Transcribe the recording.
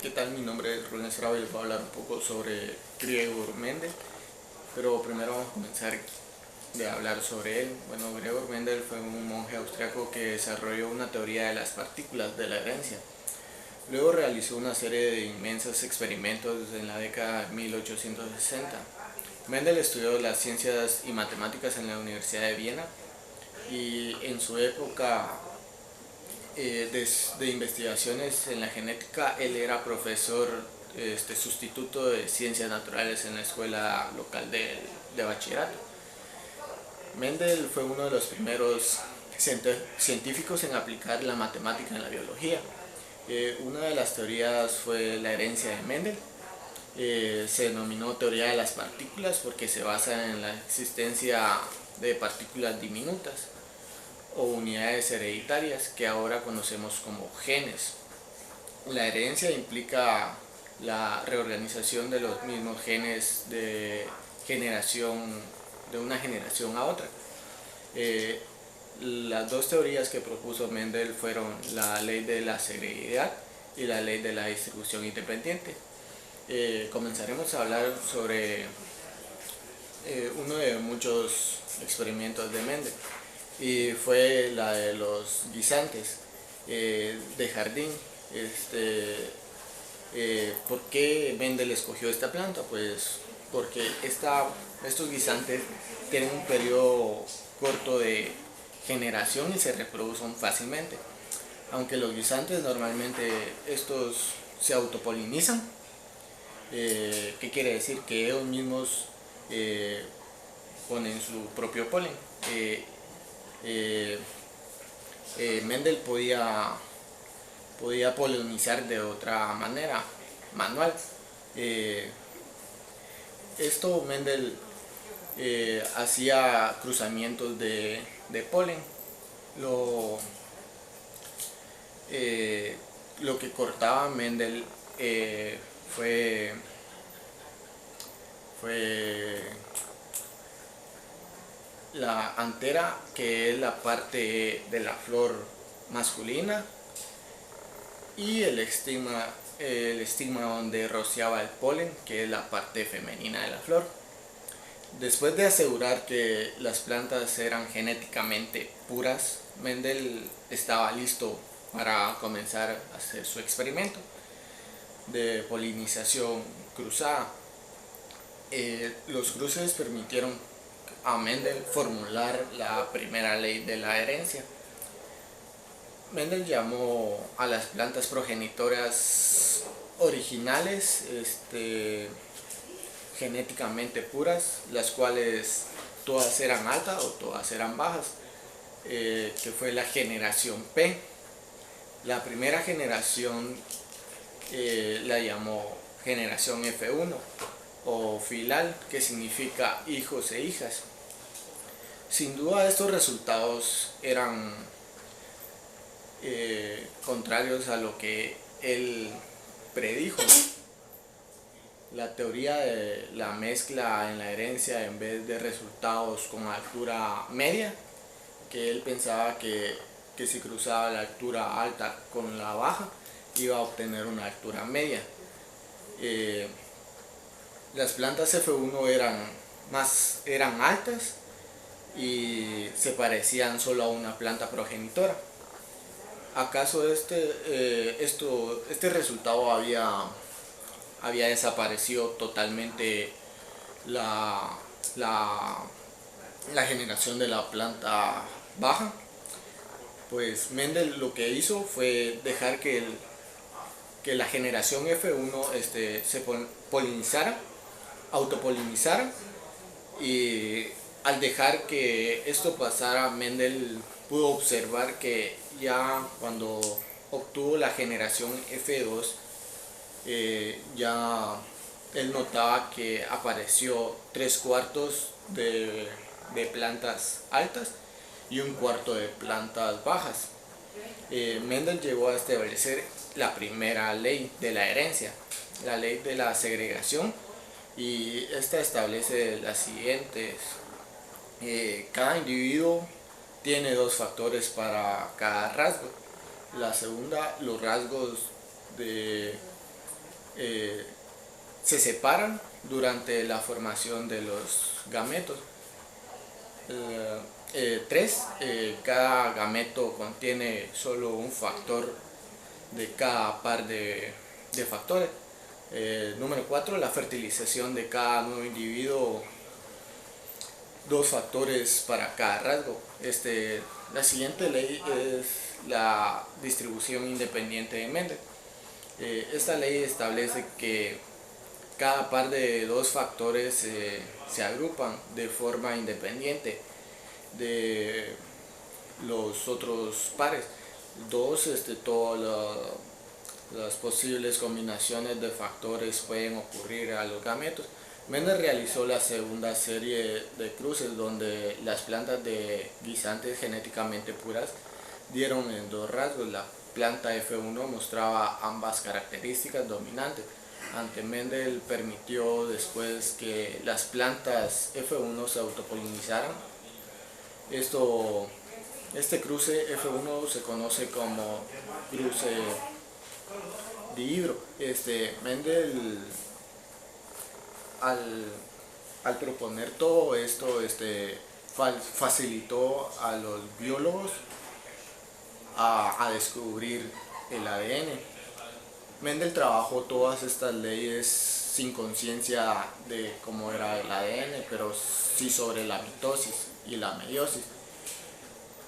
¿Qué tal? Mi nombre es Rubén Estrada y les voy a hablar un poco sobre Gregor Mendel, pero primero vamos a comenzar de hablar sobre él. Bueno, Gregor Mendel fue un monje austriaco que desarrolló una teoría de las partículas de la herencia. Luego realizó una serie de inmensos experimentos en la década de 1860. Mendel estudió las ciencias y matemáticas en la Universidad de Viena y en su época de investigaciones en la genética, él era profesor sustituto de ciencias naturales en la escuela local de bachillerato. Mendel fue uno de los primeros científicos en aplicar la matemática en la biología. Una de las teorías fue la herencia de Mendel. Se denominó teoría de las partículas porque se basa en la existencia de partículas diminutas o unidades hereditarias que ahora conocemos como genes. La herencia implica la reorganización de los mismos genes de una generación a otra. Las dos teorías que propuso Mendel fueron la ley de la segregación y la ley de la distribución independiente. Comenzaremos a hablar sobre uno de muchos experimentos de Mendel, y fue la de los guisantes de jardín. ¿Por qué Mendel escogió esta planta? Pues porque estos guisantes tienen un periodo corto de generación y se reproducen fácilmente. Aunque los guisantes normalmente estos se autopolinizan, ¿qué quiere decir? Que ellos mismos ponen su propio polen. Mendel podía polinizar de otra manera, manual. Mendel hacía cruzamientos de polen. Lo que cortaba Mendel fue la antera, que es la parte de la flor masculina, y el estigma donde rociaba el polen, que es la parte femenina de la flor. Después de asegurar que las plantas eran genéticamente puras, Mendel estaba listo para comenzar a hacer su experimento de polinización cruzada. Los cruces permitieron a Mendel formular la primera ley de la herencia. Mendel llamó a las plantas progenitoras originales genéticamente puras, las cuales todas eran altas o todas eran bajas, que fue la generación P. La primera generación la llamó generación F1 o filal, que significa hijos e hijas. Sin duda estos resultados eran contrarios a lo que él predijo. La teoría de la mezcla en la herencia, en vez de resultados con altura media, que él pensaba que si cruzaba la altura alta con la baja iba a obtener una altura media. Las plantas F1 eran altas y se parecían solo a una planta progenitora. ¿Acaso este resultado había desaparecido totalmente la generación de la planta baja? Pues Mendel lo que hizo fue dejar que la generación F1 se polinizara, autopolinizara, y al dejar que esto pasara, Mendel pudo observar que ya cuando obtuvo la generación F2, ya él notaba que apareció 3/4 de plantas altas y 1/4 de plantas bajas. Mendel llegó a establecer la primera ley de la herencia, la ley de la segregación, y esta establece las siguientes. Cada individuo tiene 2 factores para cada rasgo. La segunda, los rasgos se separan durante la formación de los gametos. Cada gameto contiene solo un factor de cada par de factores. Número 4, la fertilización de cada nuevo individuo, 2 factores para cada rasgo. La siguiente ley es la distribución independiente de Mendel. Esta ley establece que cada par de 2 factores se agrupan de forma independiente de los otros pares. Todas las posibles combinaciones de factores pueden ocurrir a los gametos. Mendel realizó la segunda serie de cruces donde las plantas de guisantes genéticamente puras dieron en 2 rasgos. La planta F1 mostraba ambas características dominantes. Ante Mendel permitió después que las plantas F1 se autopolinizaran. Este cruce F1 se conoce como cruce dihidro. Mendel al proponer todo esto facilitó a los biólogos a descubrir el ADN. Mendel trabajó todas estas leyes sin conciencia de cómo era el ADN, pero sí sobre la mitosis y la meiosis.